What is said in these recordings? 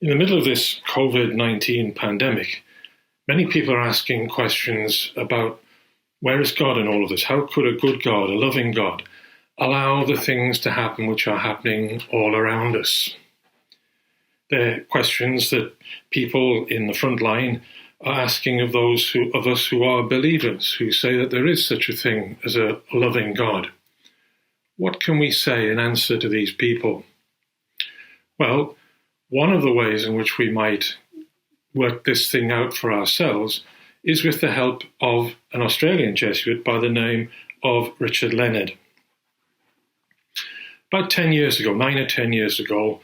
In the middle of this COVID-19 pandemic, many people are asking questions about where is God in all of this? How could a good God, a loving God, allow the things to happen which are happening all around us? They're questions that people in the front line are asking of those of us who are believers, who say that there is such a thing as a loving God. What can we say in answer to these people? Well, one of the ways in which we might work this thing out for ourselves is with the help of an Australian Jesuit by the name of Richard Leonard. About 10 years ago, 9 or 10 years ago,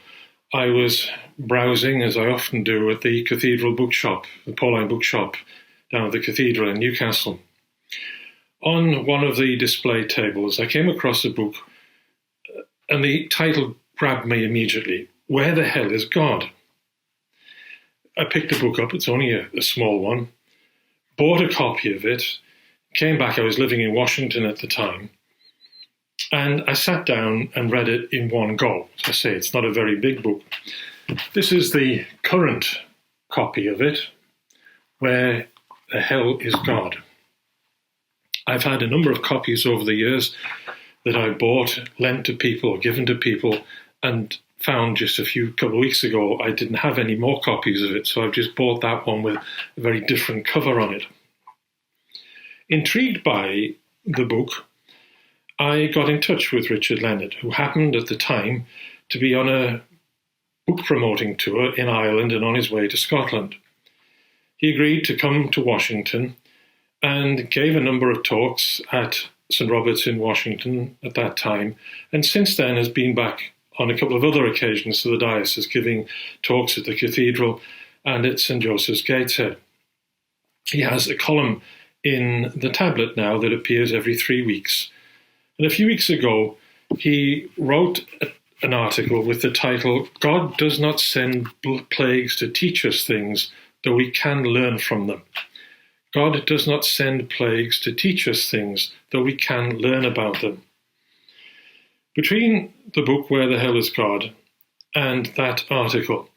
I was browsing, as I often do, at the Cathedral bookshop, the Pauline bookshop down at the Cathedral in Newcastle. On one of the display tables, I came across a book, and the title grabbed me immediately. Where the Hell is God? I picked the book up, it's only a small one, bought a copy of it, came back, I was living in Washington at the time, and I sat down and read it in one go. As I say, it's not a very big book. This is the current copy of it, Where the Hell is God? I've had a number of copies over the years that I bought, lent to people, or given to people, and found just a couple of weeks ago I didn't have any more copies of it, so I've just bought that one with a very different cover on it. Intrigued by the book, I got in touch with Richard Leonard, who happened at the time to be on a book promoting tour in Ireland and on his way to Scotland. He agreed to come to Washington and gave a number of talks at St. Robert's in Washington at that time, and since then has been back on a couple of other occasions to the diocese, giving talks at the Cathedral and at St. Joseph's Gateshead. He has a column in the Tablet now that appears every 3 weeks. And a few weeks ago, he wrote an article with the title, God does not send plagues to teach us things, though we can learn from them. God does not send plagues to teach us things, though we can learn about them. Between the book Where the Hell is God and that article,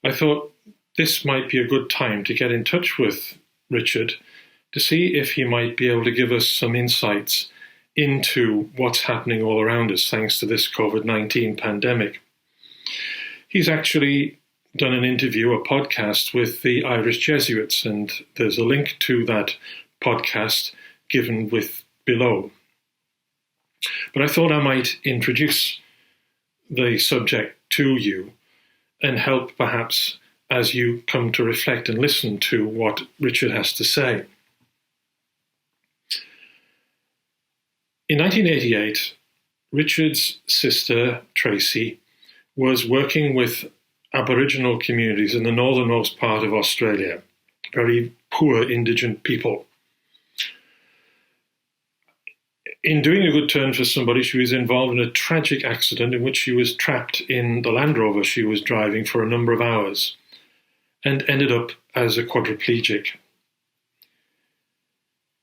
I thought this might be a good time to get in touch with Richard to see if he might be able to give us some insights into what's happening all around us thanks to this COVID-19 pandemic. He's actually done an interview, a podcast with the Irish Jesuits, and there's a link to that podcast given with below. But I thought I might introduce the subject to you and help perhaps as you come to reflect and listen to what Richard has to say. In 1988, Richard's sister, Tracy, was working with Aboriginal communities in the northernmost part of Australia, very poor indigent people. In doing a good turn for somebody, she was involved in a tragic accident in which she was trapped in the Land Rover she was driving for a number of hours and ended up as a quadriplegic.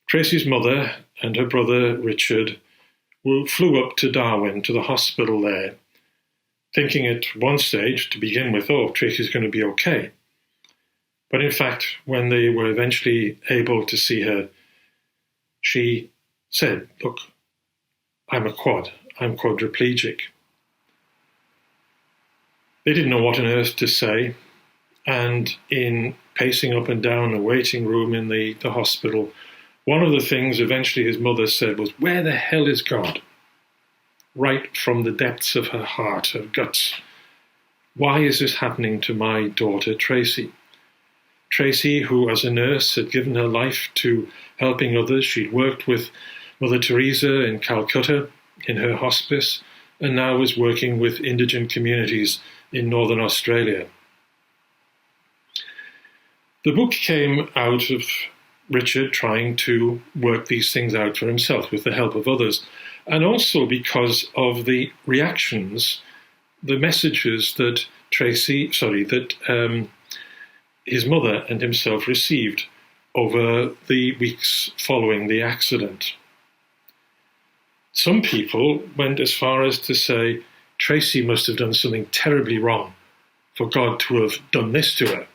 Tracy's mother and her brother Richard flew up to Darwin, to the hospital there, thinking at one stage, to begin with, oh, Tracy's going to be okay. But in fact, when they were eventually able to see her, she said, look, I'm quadriplegic. They didn't know what on earth to say, and in pacing up and down a waiting room in the hospital, one of the things eventually his mother said was, where the hell is God? Right from the depths of her heart, her guts. Why is this happening to my daughter, Tracy? Tracy, who as a nurse had given her life to helping others. She'd worked with Mother Teresa in Calcutta in her hospice, and now was working with indigent communities in Northern Australia. The book came out of Richard trying to work these things out for himself with the help of others, and also because of the reactions, the messages that his mother and himself received over the weeks following the accident. Some people went as far as to say Tracy must have done something terribly wrong for God to have done this to her.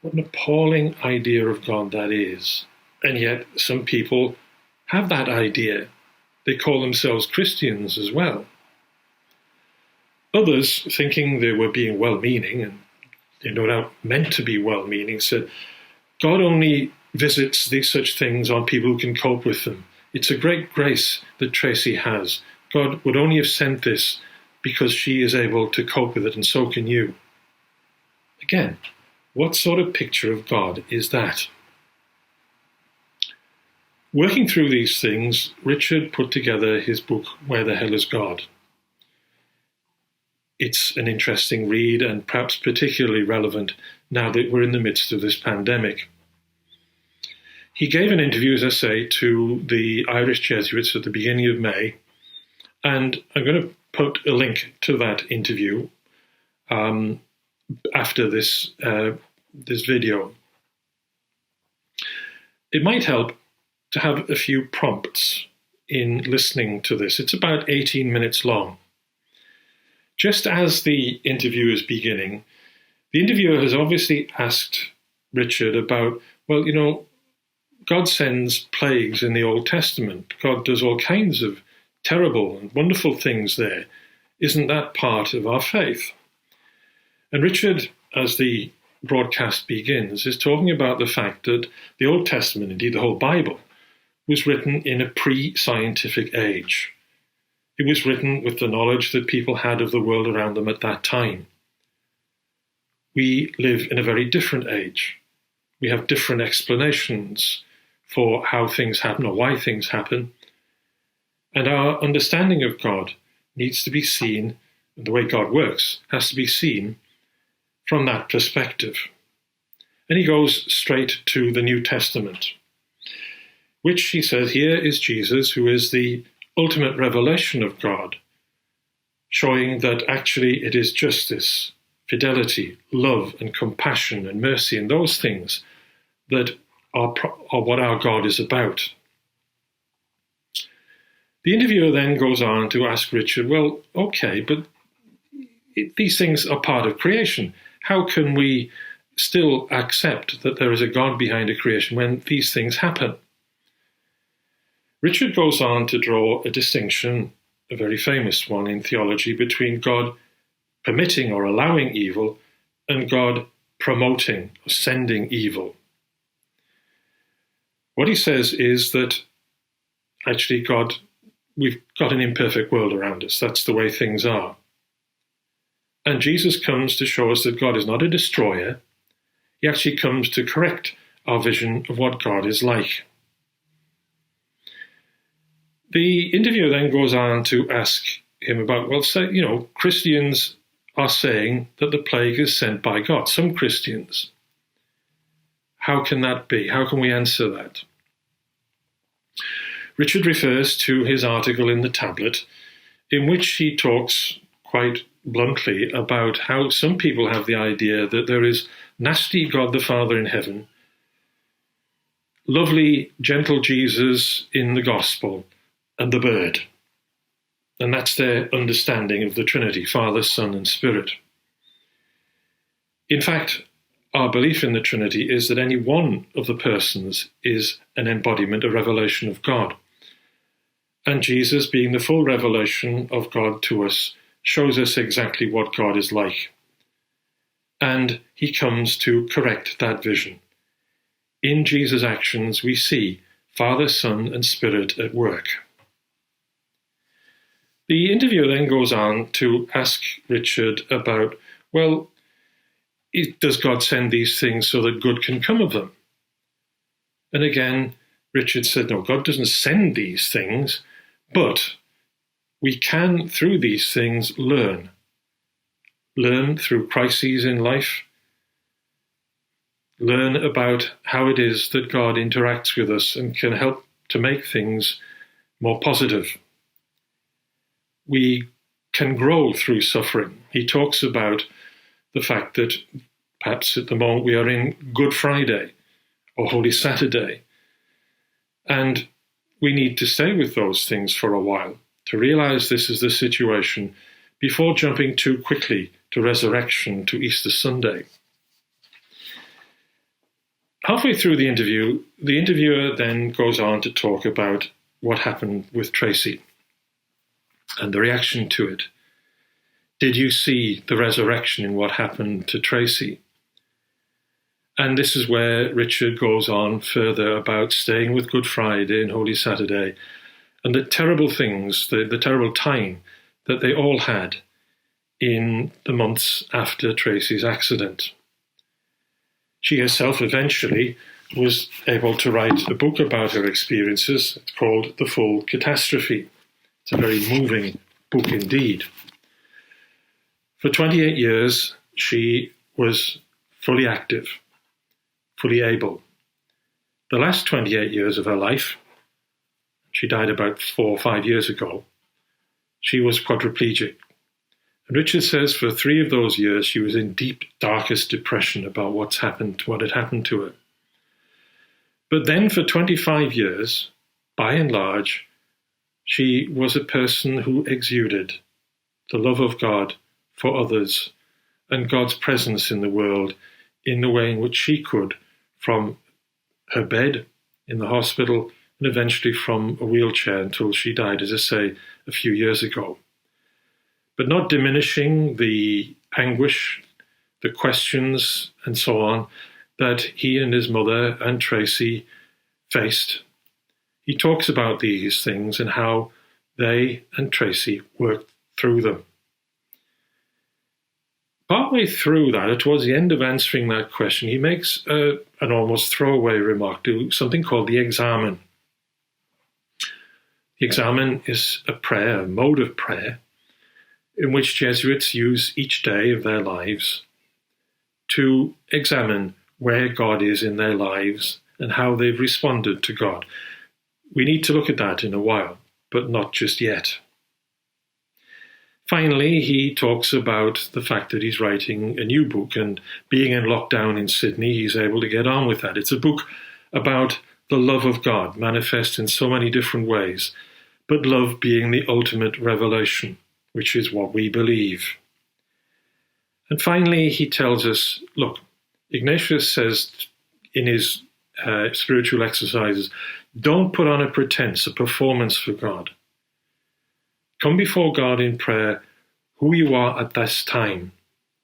What an appalling idea of God that is. And yet some people have that idea. They call themselves Christians as well. Others, thinking they were being well-meaning, and they no doubt meant to be well-meaning, said, God only visits these such things on people who can cope with them. It's a great grace that Tracy has. God would only have sent this because she is able to cope with it, and so can you. Again, what sort of picture of God is that? Working through these things, Richard put together his book, Where the Hell is God? It's an interesting read and perhaps particularly relevant now that we're in the midst of this pandemic. He gave an interview, as I say, to the Irish Jesuits at the beginning of May, and I'm going to put a link to that interview after this video. It might help to have a few prompts in listening to this. It's about 18 minutes long. Just as the interview is beginning, the interviewer has obviously asked Richard about, well, you know, God sends plagues in the Old Testament. God does all kinds of terrible and wonderful things there. Isn't that part of our faith? And Richard, as the broadcast begins, is talking about the fact that the Old Testament, indeed the whole Bible, was written in a pre-scientific age. It was written with the knowledge that people had of the world around them at that time. We live in a very different age. We have different explanations for how things happen or why things happen. And our understanding of God needs to be seen, and the way God works has to be seen from that perspective. And he goes straight to the New Testament, which he says here is Jesus, who is the ultimate revelation of God, showing that actually it is justice, fidelity, love and compassion and mercy and those things that are what our God is about. The interviewer then goes on to ask Richard, well, okay, but these things are part of creation. How can we still accept that there is a God behind a creation when these things happen? Richard goes on to draw a distinction, a very famous one in theology, between God permitting or allowing evil and God promoting or sending evil. What he says is that actually we've got an imperfect world around us. That's the way things are. And Jesus comes to show us that God is not a destroyer. He actually comes to correct our vision of what God is like. The interviewer then goes on to ask him about, well, say, you know, Christians are saying that the plague is sent by God. Some Christians. How can that be? How can we answer that? Richard refers to his article in the Tablet, in which he talks quite bluntly about how some people have the idea that there is nasty God the Father in heaven, lovely, gentle Jesus in the gospel, and the bird. And that's their understanding of the Trinity, Father, Son, and Spirit. In fact, our belief in the Trinity is that any one of the persons is an embodiment, a revelation of God. And Jesus, being the full revelation of God to us, shows us exactly what God is like. And he comes to correct that vision. In Jesus' actions, we see Father, Son, and Spirit at work. The interviewer then goes on to ask Richard about, well, does God send these things so that good can come of them? And again, Richard said, no, God doesn't send these things, but we can, through these things, learn. Learn through crises in life. Learn about how it is that God interacts with us and can help to make things more positive. We can grow through suffering. He talks about the fact that perhaps at the moment we are in Good Friday or Holy Saturday, and we need to stay with those things for a while to realize this is the situation, before jumping too quickly to resurrection to Easter Sunday. Halfway through the interviewer then goes on to talk about what happened with Tracy and the reaction to it. Did you see the resurrection in what happened to Tracy? And this is where Richard goes on further about staying with Good Friday and Holy Saturday and the terrible things, the terrible time that they all had in the months after Tracy's accident. She herself eventually was able to write a book about her experiences. It's called The Full Catastrophe. It's a very moving book indeed. For 28 years, she was fully active, fully able. The last 28 years of her life, she died about 4 or 5 years ago, she was quadriplegic. And Richard says for 3 of those years, she was in deep, darkest depression about what had happened to her. But then for 25 years, by and large, she was a person who exuded the love of God for others and God's presence in the world in the way in which she could, from her bed in the hospital and eventually from a wheelchair until she died, as I say, a few years ago. But not diminishing the anguish, the questions, and so on that he and his mother and Tracy faced. He talks about these things and how they and Tracy worked through them. Partway through that, or towards the end of answering that question, he makes an almost throwaway remark to something called the examen. The examen is a prayer, a mode of prayer, in which Jesuits use each day of their lives to examine where God is in their lives and how they've responded to God. We need to look at that in a while, but not just yet. Finally, he talks about the fact that he's writing a new book, and being in lockdown in Sydney, he's able to get on with that. It's a book about the love of God, manifest in so many different ways, but love being the ultimate revelation, which is what we believe. And finally, he tells us, look, Ignatius says in his spiritual exercises, don't put on a pretense, a performance for God. Come before God in prayer who you are at this time.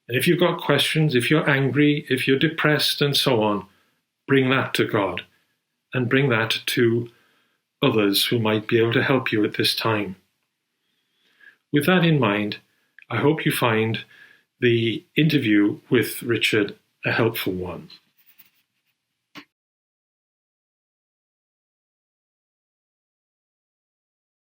And if you've got questions, if you're angry, if you're depressed and so on, bring that to God and bring that to others who might be able to help you at this time. With that in mind, I hope you find the interview with Richard a helpful one.